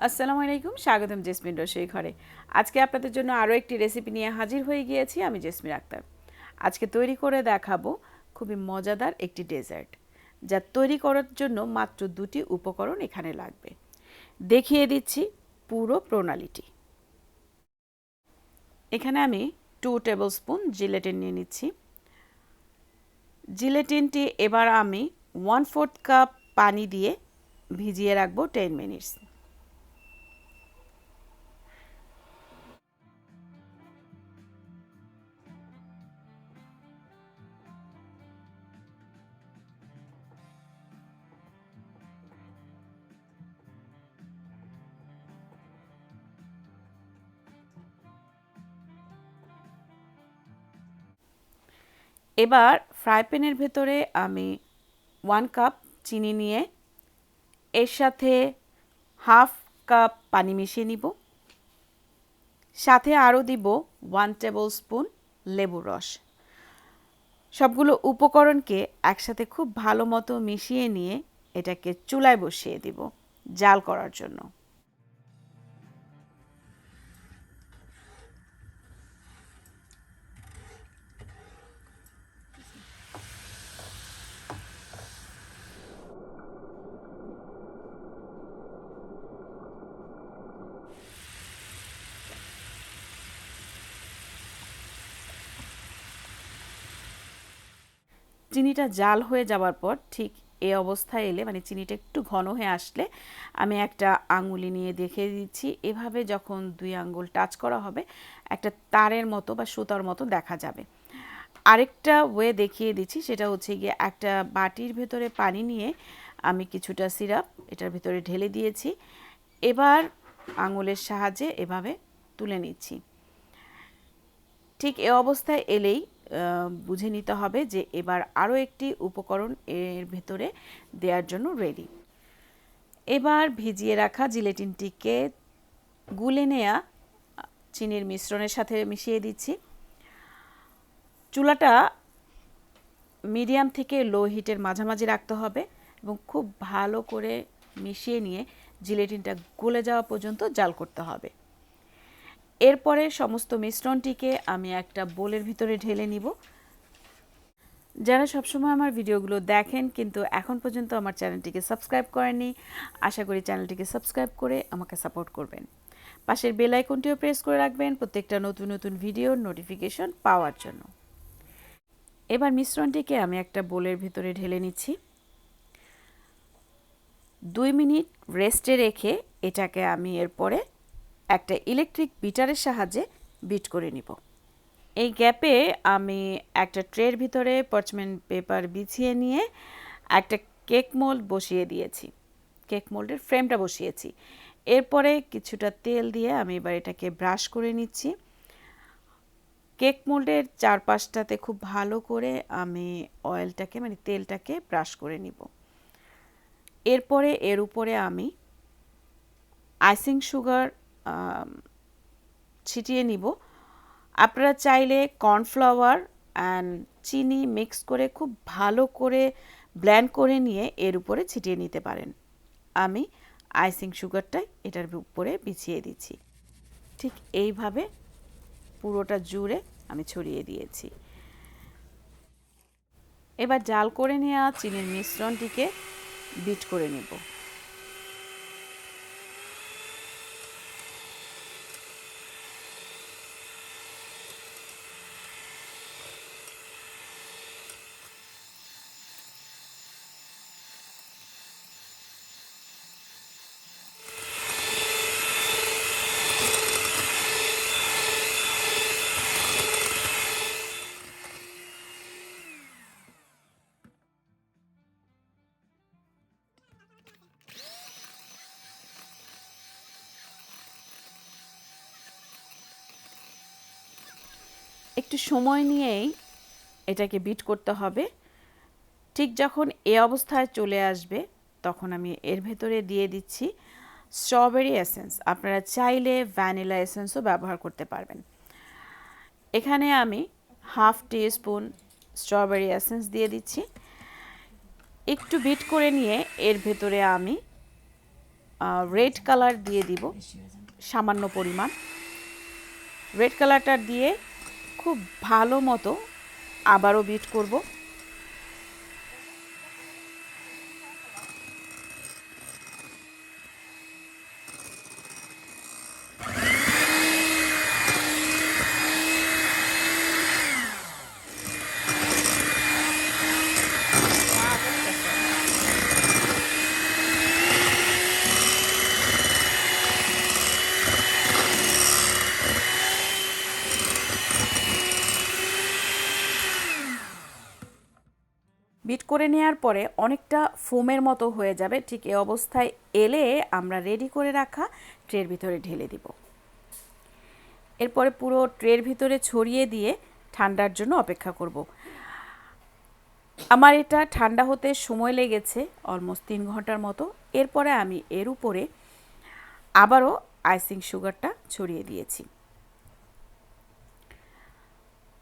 আসসালামু আলাইকুম, স্বাগতম জেসমিন রসুই ঘরে। আজকে আপনাদের জন্য আরও একটি রেসিপি নিয়ে হাজির হয়ে গিয়েছি। আমি জেসমিন আক্তার। আজকে তৈরি করে দেখাবো খুবই মজাদার একটি ডেজার্ট, যা তৈরি করার জন্য মাত্র দুটি উপকরণ এখানে লাগবে। দেখিয়ে দিচ্ছি পুরো প্রণালীটি। এখানে আমি 2 টেবিল স্পুন জিলেটিন নিয়ে নিচ্ছি। জিলেটিনটি এবার আমি 1/4 কাপ পানি দিয়ে ভিজিয়ে রাখবো 10 মিনিটস। এবার ফ্রাই প্যানের ভেতরে আমি 1 কাপ চিনি নিয়ে এর সাথে হাফ কাপ পানি মিশিয়ে নিব। সাথে আরও দিব 1 টেবিল স্পুন লেবুর রস। সবগুলো উপকরণকে একসাথে খুব ভালো মতো মিশিয়ে নিয়ে এটাকে চুলায় বসিয়ে দিব জাল করার জন্য। চিনিটা জাল হয়ে যাওয়ার পর ঠিক এই অবস্থায় এলে, মানে চিনিটা একটু ঘন হয়ে আসলে, আমি একটা আঙুলি নিয়ে দেখিয়ে দিচ্ছি। এভাবে যখন 2 আঙ্গুল টাচ করা হবে একটা তারের মতো বা সুতার মতো দেখা যাবে। আরেকটা ওয়ে দেখিয়ে দিচ্ছি, সেটা হচ্ছে গিয়ে একটা বাটির ভেতরে পানি নিয়ে আমি কিছুটা সিরাপ এটার ভেতরে ঢেলে দিয়েছি। এবার আঙুলের সাহায্যে এভাবে তুলে নিচ্ছি। ঠিক এ অবস্থায় এলেই বুঝে নিতে হবে যে এবার আরও একটি উপকরণ এর ভেতরে দেওয়ার জন্য রেডি। এবার ভিজিয়ে রাখা জিলেটিনটিকে গুলে নেওয়া চিনির মিশ্রণের সাথে মিশিয়ে দিচ্ছি। চুলাটা মিডিয়াম থেকে লো হিটের মাঝামাঝি রাখতে হবে এবং খুব ভালো করে মিশিয়ে নিয়ে জিলেটিনটা গলে যাওয়া পর্যন্ত জাল করতে হবে। এরপরে সমস্ত মিশ্রণটিকে আমি একটা বোলের ভিতরে ঢেলে নিব। যারা সবসময় আমার ভিডিওগুলো দেখেন কিন্তু এখন পর্যন্ত আমার চ্যানেলটিকে সাবস্ক্রাইব করেননি, আশা করি চ্যানেলটিকে সাবস্ক্রাইব করে আমাকে সাপোর্ট করবেন। পাশের বেল আইকনটিও প্রেস করে রাখবেন প্রত্যেকটা নতুন নতুন ভিডিওর নোটিফিকেশন পাওয়ার জন্য। এবার মিশ্রণটিকে আমি একটা বোলের ভিতরে ঢেলে নিচ্ছি। 2 মিনিট রেস্টে রেখে এটাকে আমি এরপরে একটা ইলেকট্রিক বিটারের সাহায্যে বিট করে নিব। এই গ্যাপে আমি একটা ট্রের ভিতরে পার্চমেন্ট পেপার বিছিয়ে নিয়ে একটা কেক মোল্ড বসিয়ে দিয়েছি, কেক মোল্ডের ফ্রেমটা বসিয়েছি। এরপরে কিছুটা তেল দিয়ে আমি এবার এটাকে ব্রাশ করে নিচ্ছি। কেক মোল্ডের চারপাশটাতে খুব ভালো করে আমি অয়েলটাকে, মানে তেলটাকে ব্রাশ করে নিব। এরপরে এর উপরে আমি আইসিং সুগার ছিটিয়ে নিব। আপনারা চাইলে কর্নফ্লাওয়ার অ্যান্ড চিনি মিক্স করে খুব ভালো করে ব্লেন্ড করে নিয়ে এর উপরে ছিটিয়ে নিতে পারেন। আমি আইসিং সুগারটাই এটার উপরে বিছিয়ে দিচ্ছি। ঠিক এইভাবে পুরোটা জুড়ে আমি ছড়িয়ে দিয়েছি। এবার জাল করে নেওয়া চিনির মিশ্রণটিকে বিট করে নেব। একটু সময় নিয়েই এটাকে বিট করতে হবে। ঠিক যখন এই অবস্থায় চলে আসবে তখন আমি এর ভেতরে দিয়ে দিচ্ছি স্ট্রবেরি এসেন্স। আপনারা চাইলে ভ্যানিলা এসেন্সও ব্যবহার করতে পারবেন। এখানে আমি হাফ টিস্পুন স্ট্রবেরি এসেন্স দিয়ে দিচ্ছি। একটু বিট করে নিয়ে এর ভেতরে আমি রেড কালার দিয়ে দিব সামান্য পরিমাণ। রেড কালারটা দিয়ে খুব ভালো মতো আবারও বিট করব। বিট করে নেওয়ার পরে অনেকটা ফোমের মতো হয়ে যাবে। ঠিক এই অবস্থায় এলে আমরা রেডি করে রাখা ট্রের ভিতরে ঢেলে দিব। এরপরে পুরো ট্রের ভিতরে ছড়িয়ে দিয়ে ঠান্ডার জন্য অপেক্ষা করব। আমার এটা ঠান্ডা হতে সময় লেগেছে অলমোস্ট 3 ঘন্টার মতো। এরপরে আমি এর উপরে আবারও আইসিং সুগারটা ছড়িয়ে দিয়েছি।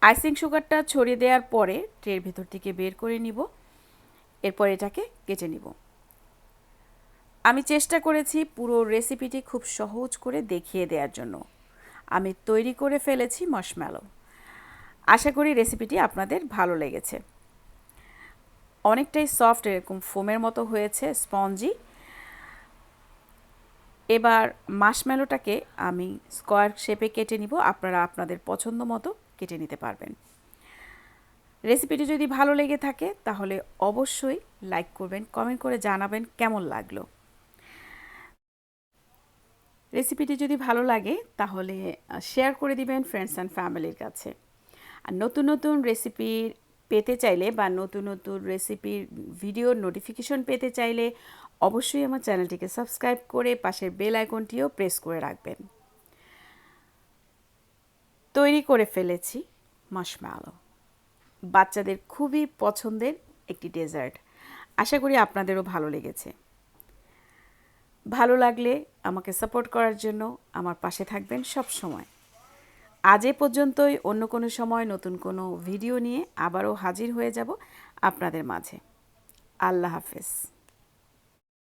আইসিং সুগারটা ছড়িয়ে দেওয়ার পরে ট্রের ভিতর থেকে বের করে নিব। এরপর এটাকে কেটে নিব। আমি চেষ্টা করেছি পুরো রেসিপিটি খুব সহজ করে দেখিয়ে দেওয়ার জন্য। আমি তৈরি করে ফেলেছি মার্শম্যালো। আশা করি রেসিপিটি আপনাদের ভালো লেগেছে। অনেকটাই সফট, এরকম ফোমের মতো হয়েছে, স্পঞ্জি। এবার মার্শম্যালোটাকে আমি স্কোয়ার শেপে কেটে নিব। আপনারা আপনাদের পছন্দ মতো কেটে নিতে পারবেন। রেসিপিটি যদি ভালো লেগে থাকে তাহলে অবশ্যই লাইক করবেন, কমেন্ট করে জানাবেন কেমন লাগলো। রেসিপিটি যদি ভালো লাগে তাহলে শেয়ার করে দিবেন ফ্রেন্ডস অ্যান্ড ফ্যামিলির কাছে। আর নতুন নতুন রেসিপি পেতে চাইলে বা নতুন নতুন রেসিপির ভিডিওর নোটিফিকেশন পেতে চাইলে অবশ্যই আমার চ্যানেলটিকে সাবস্ক্রাইব করে পাশের বেল আইকনটিও প্রেস করে রাখবেন। তৈরি করে ফেলেছি মার্শম্যালো, বাচ্চাদের খুবই পছন্দের একটি ডেজার্ট। আশা করি আপনাদেরও ভালো লেগেছে। ভালো লাগলে আমাকে সাপোর্ট করার জন্য আমার পাশে থাকবেন সব সময়। আজ এ পর্যন্তই। অন্য কোনো সময় নতুন কোনো ভিডিও নিয়ে আবারও হাজির হয়ে যাব আপনাদের মাঝে। আল্লাহ হাফেজ।